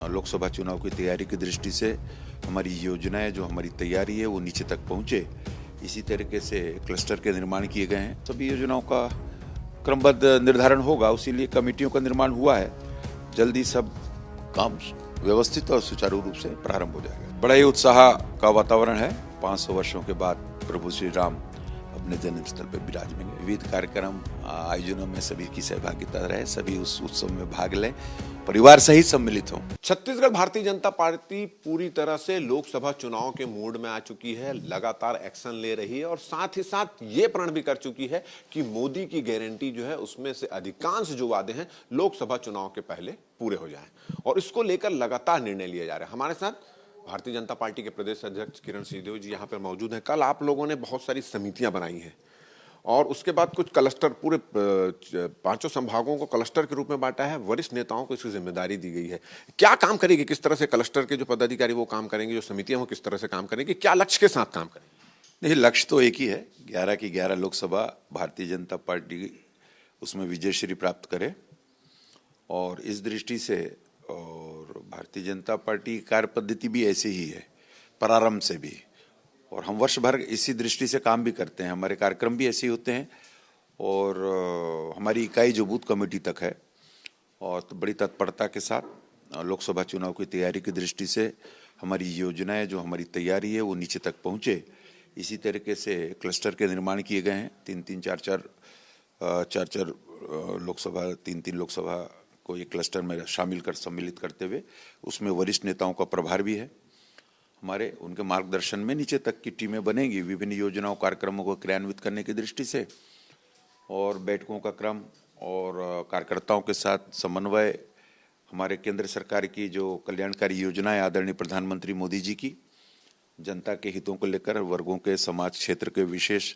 लोकसभा चुनाव की तैयारी की दृष्टि से हमारी योजनाएं जो हमारी तैयारी है वो नीचे तक पहुंचे, इसी तरीके से क्लस्टर के निर्माण किए गए हैं। सभी योजनाओं का क्रमबद्ध निर्धारण होगा, उसी लिए कमेटियों का निर्माण हुआ है। जल्दी सब काम व्यवस्थित और सुचारू रूप से प्रारंभ हो जाएगा। बड़ा ही उत्साह का वातावरण है। 500 वर्षों के बाद प्रभु श्री राम अपने जन्म स्थल पर विराजमान। विविध कार्यक्रम आयोजनों में सभी की सहभागिता रहे, सभी उस उत्सव में भाग लें, परिवार सहित सम्मिलित हों। छत्तीसगढ़ भारतीय जनता पार्टी पूरी तरह से लोकसभा चुनाव के मूड में आ चुकी है, लगातार एक्शन ले रही है और साथ ही साथ ये प्रण भी कर चुकी है कि मोदी की गारंटी जो है उसमें से अधिकांश जो वादे हैं लोकसभा चुनाव के पहले पूरे हो जाएं और इसको लेकर लगातार निर्णय लिए जा रहे हैं। हमारे साथ भारतीय जनता पार्टी के प्रदेश अध्यक्ष किरण सिंहदेव जी यहाँ पर मौजूद हैं। कल आप लोगों ने बहुत सारी समितियां बनाई हैं और उसके बाद कुछ क्लस्टर, पूरे 5 संभागों को क्लस्टर के रूप में बांटा है, वरिष्ठ नेताओं को इसकी जिम्मेदारी दी गई है। क्या काम करेगी, किस तरह से क्लस्टर के जो पदाधिकारी वो काम करेंगे, जो समितियां वो किस तरह से काम करेंगी, क्या लक्ष्य के साथ काम करेंगे? देखिए, लक्ष्य तो एक ही है, 11 की 11 लोकसभा भारतीय जनता पार्टी उसमें विजयश्री प्राप्त करे और इस दृष्टि से और भारतीय जनता पार्टी की कार्य पद्धति भी ऐसी ही है प्रारंभ से भी, और हम वर्ष भर इसी दृष्टि से काम भी करते हैं। हमारे कार्यक्रम भी ऐसे ही होते हैं और हमारी इकाई जो बूथ कमेटी तक है और तो बड़ी तत्परता के साथ लोकसभा चुनाव की तैयारी की दृष्टि से हमारी योजनाएं जो हमारी तैयारी है वो नीचे तक पहुंचे, इसी तरीके से क्लस्टर के निर्माण किए गए हैं। 3-3, 4-4 लोकसभा, 3-3 लोकसभा को एक क्लस्टर में शामिल कर सम्मिलित करते हुए उसमें वरिष्ठ नेताओं का प्रभार भी है। हमारे उनके मार्गदर्शन में नीचे तक की टीमें बनेगी विभिन्न योजनाओं कार्यक्रमों को क्रियान्वित करने की दृष्टि से, और बैठकों का क्रम और कार्यकर्ताओं के साथ समन्वय। हमारे केंद्र सरकार की जो कल्याणकारी योजनाएं आदरणीय प्रधानमंत्री मोदी जी की जनता के हितों को लेकर, वर्गों के, समाज क्षेत्र के विशेष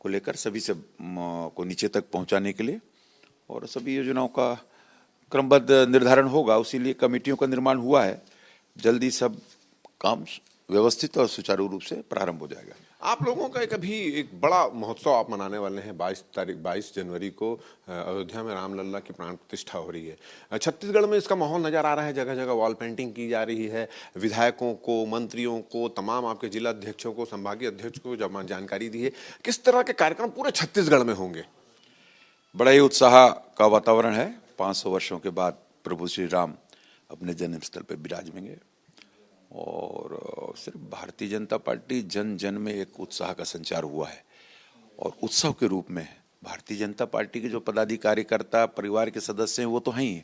को लेकर सभी से को नीचे तक पहुंचाने के लिए, और सभी योजनाओं का क्रमबद्ध निर्धारण होगा, उसी लिए कमेटियों का निर्माण हुआ है। जल्दी सब काम व्यवस्थित और सुचारू रूप से प्रारंभ हो जाएगा। आप लोगों का एक बड़ा महोत्सव आप मनाने वाले हैं। 22 जनवरी को अयोध्या में रामलला की प्राण प्रतिष्ठा हो रही है। छत्तीसगढ़ में इसका माहौल नजर आ रहा है, जगह जगह वॉल पेंटिंग की जा रही है। विधायकों को, मंत्रियों को, तमाम आपके जिला अध्यक्षों को, संभागीय अध्यक्ष को जब जानकारी दी है, किस तरह के कार्यक्रम पूरे छत्तीसगढ़ में होंगे? बड़ा ही उत्साह का वातावरण है। 500 वर्षों के बाद प्रभु श्री राम अपने जन्म स्थल पर विराजमेंगे और सिर्फ भारतीय जनता पार्टी जन जन में एक उत्साह का संचार हुआ है और उत्सव के रूप में भारतीय जनता पार्टी के जो पदाधिकारी, कार्यकर्ता, परिवार के सदस्य हैं वो तो हैं ही,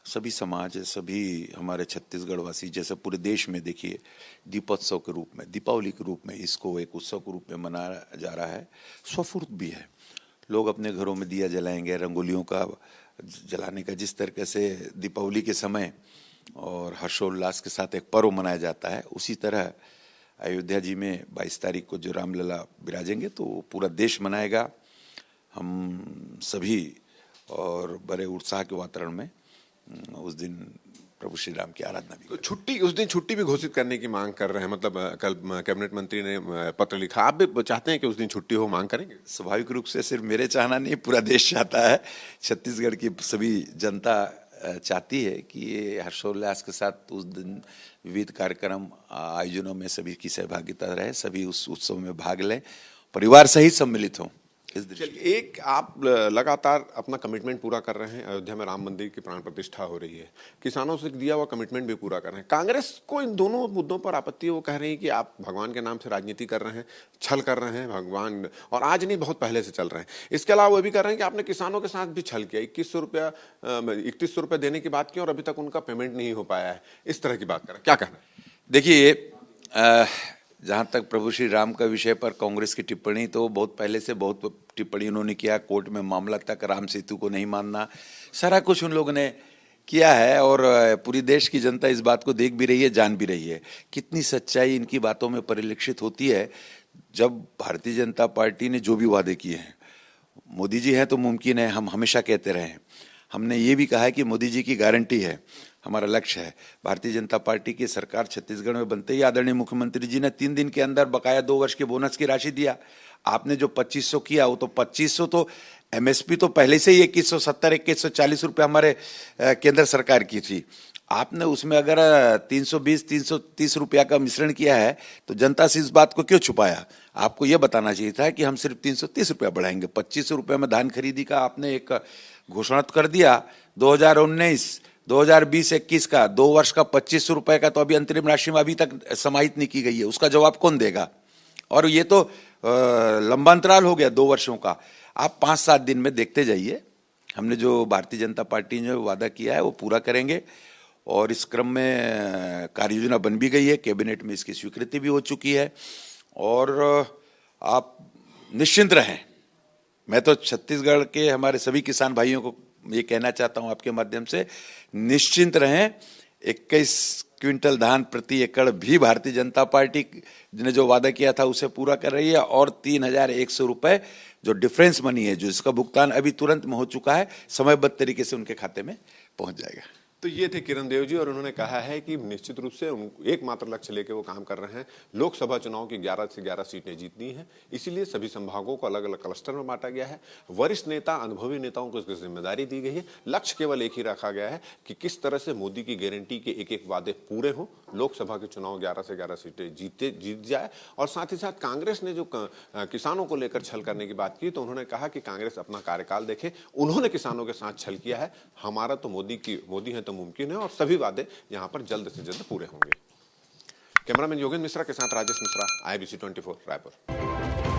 सभी समाज, सभी हमारे छत्तीसगढ़ वासी, जैसे पूरे देश में देखिए दीपोत्सव के रूप में, दीपावली के रूप में इसको एक उत्सव के रूप में मनाया जा रहा है। स्वफुर्त भी है, लोग अपने घरों में दिया जलाएंगे, रंगोलियों का जलाने का, जिस तरीके से दीपावली के समय और हर्षोल्लास के साथ एक पर्व मनाया जाता है, उसी तरह अयोध्या जी में 22 तारीख को जो रामलला विराजेंगे तो पूरा देश मनाएगा। हम सभी और बड़े उत्साह के वातावरण में उस दिन प्रभु श्री राम की आराधना भी। तो उस दिन छुट्टी भी घोषित करने की मांग कर रहे हैं, मतलब कल कैबिनेट मंत्री ने पत्र लिखा। आप भी चाहते हैं कि उस दिन छुट्टी हो, मांग करेंगे? स्वाभाविक रूप से सिर्फ मेरे चाहना नहीं, पूरा देश चाहता है, छत्तीसगढ़ की सभी जनता चाहती है कि ये हर्षोल्लास के साथ उस दिन विविध कार्यक्रम आयोजनों में सभी की सहभागिता रहे, सभी उस उत्सव में भाग लें, परिवार सहित सम्मिलित हों। एक आप लगातार अपना कमिटमेंट पूरा कर रहे हैं। अयोध्या में राम मंदिर की प्राण प्रतिष्ठा हो रही है, किसानों से दिया हुआ कमिटमेंट भी पूरा कर रहे हैं। कांग्रेस को इन दोनों मुद्दों पर आपत्ति है। वो कह रही है कि आप भगवान के नाम से राजनीति कर रहे हैं, छल कर रहे हैं भगवान, और आज नहीं बहुत पहले से चल रहे हैं। इसके अलावा वो भी कर रहे हैं कि आपने किसानों के साथ भी छल किया, 3100 रुपया देने की बात की और अभी तक उनका पेमेंट नहीं हो पाया है। इस तरह की बात कर रहे हैं, क्या कहना है? देखिए, जहाँ तक प्रभु श्री राम का विषय पर कांग्रेस की टिप्पणी, तो बहुत पहले से बहुत टिप्पणी उन्होंने किया, कोर्ट में मामला तक, राम सेतु को नहीं मानना, सारा कुछ उन लोगों ने किया है और पूरी देश की जनता इस बात को देख भी रही है, जान भी रही है। कितनी सच्चाई इनकी बातों में परिलक्षित होती है। जब भारतीय जनता पार्टी ने जो भी वादे किए हैं, मोदी जी हैं तो मुमकिन है, हम हमेशा कहते रहे हैं, हमने ये भी कहा है कि मोदी जी की गारंटी है, हमारा लक्ष्य है। भारतीय जनता पार्टी की सरकार छत्तीसगढ़ में बनते ही आदरणीय मुख्यमंत्री जी ने 3 दिन के अंदर बकाया 2 वर्ष के बोनस की राशि दिया। आपने जो 2500 किया, वो तो 2500 तो एमएसपी तो पहले से ही 2170, 2140 रुपये हमारे केंद्र सरकार की थी। आपने उसमें अगर 320-330 रुपया का मिश्रण किया है तो जनता से इस बात को क्यों छुपाया? आपको यह बताना चाहिए था कि हम सिर्फ 330 रुपया बढ़ाएंगे। 2500 रुपये में धान खरीदी का आपने एक घोषणा तो कर दिया। 2019 2020-21 का 2 वर्ष का 2500 रुपए का तो अभी अंतरिम राशि में अभी तक समाहित नहीं की गई है, उसका जवाब कौन देगा? और ये तो लंबा अंतराल हो गया 2 वर्षों का। आप 5-7 दिन में देखते जाइए, हमने जो भारतीय जनता पार्टी ने वादा किया है वो पूरा करेंगे और इस क्रम में कार्य योजना बन भी गई है, कैबिनेट में इसकी स्वीकृति भी हो चुकी है और आप निश्चिंत रहें। मैं तो छत्तीसगढ़ के हमारे सभी किसान भाइयों को ये कहना चाहता हूं आपके माध्यम से, निश्चिंत रहें। 21 क्विंटल धान प्रति एकड़ भी भारतीय जनता पार्टी ने जो वादा किया था उसे पूरा कर रही है और 3,100 रुपए जो डिफरेंस मनी है, जो इसका भुगतान अभी तुरंत में हो चुका है, समयबद्ध तरीके से उनके खाते में पहुंच जाएगा। तो ये थे किरण देव जी और उन्होंने कहा है कि निश्चित रूप से एकमात्र लक्ष्य लेके वो काम कर रहे हैं। लोकसभा चुनाव की 11 से 11 सीटें जीतनी है, इसीलिए सभी संभागों को अलग अलग क्लस्टर में बांटा गया है। वरिष्ठ नेता, अनुभवी नेताओं को इसकी जिम्मेदारी दी गई है। लक्ष्य केवल एक ही रखा गया है कि किस तरह से मोदी की गारंटी के एक एक वादे पूरे हों, लोकसभा के चुनाव 11 से 11 सीटें जीत जाए। और साथ ही साथ कांग्रेस ने जो किसानों को लेकर छल करने की बात की तो उन्होंने कहा कि कांग्रेस अपना कार्यकाल देखे, उन्होंने किसानों के साथ छल किया है, हमारा तो मोदी है तो मुमकिन है और सभी वादे यहां पर जल्द से जल्द पूरे होंगे। कैमरामैन योगेंद्र मिश्रा के साथ राजेश मिश्रा, IBC 24 रायपुर।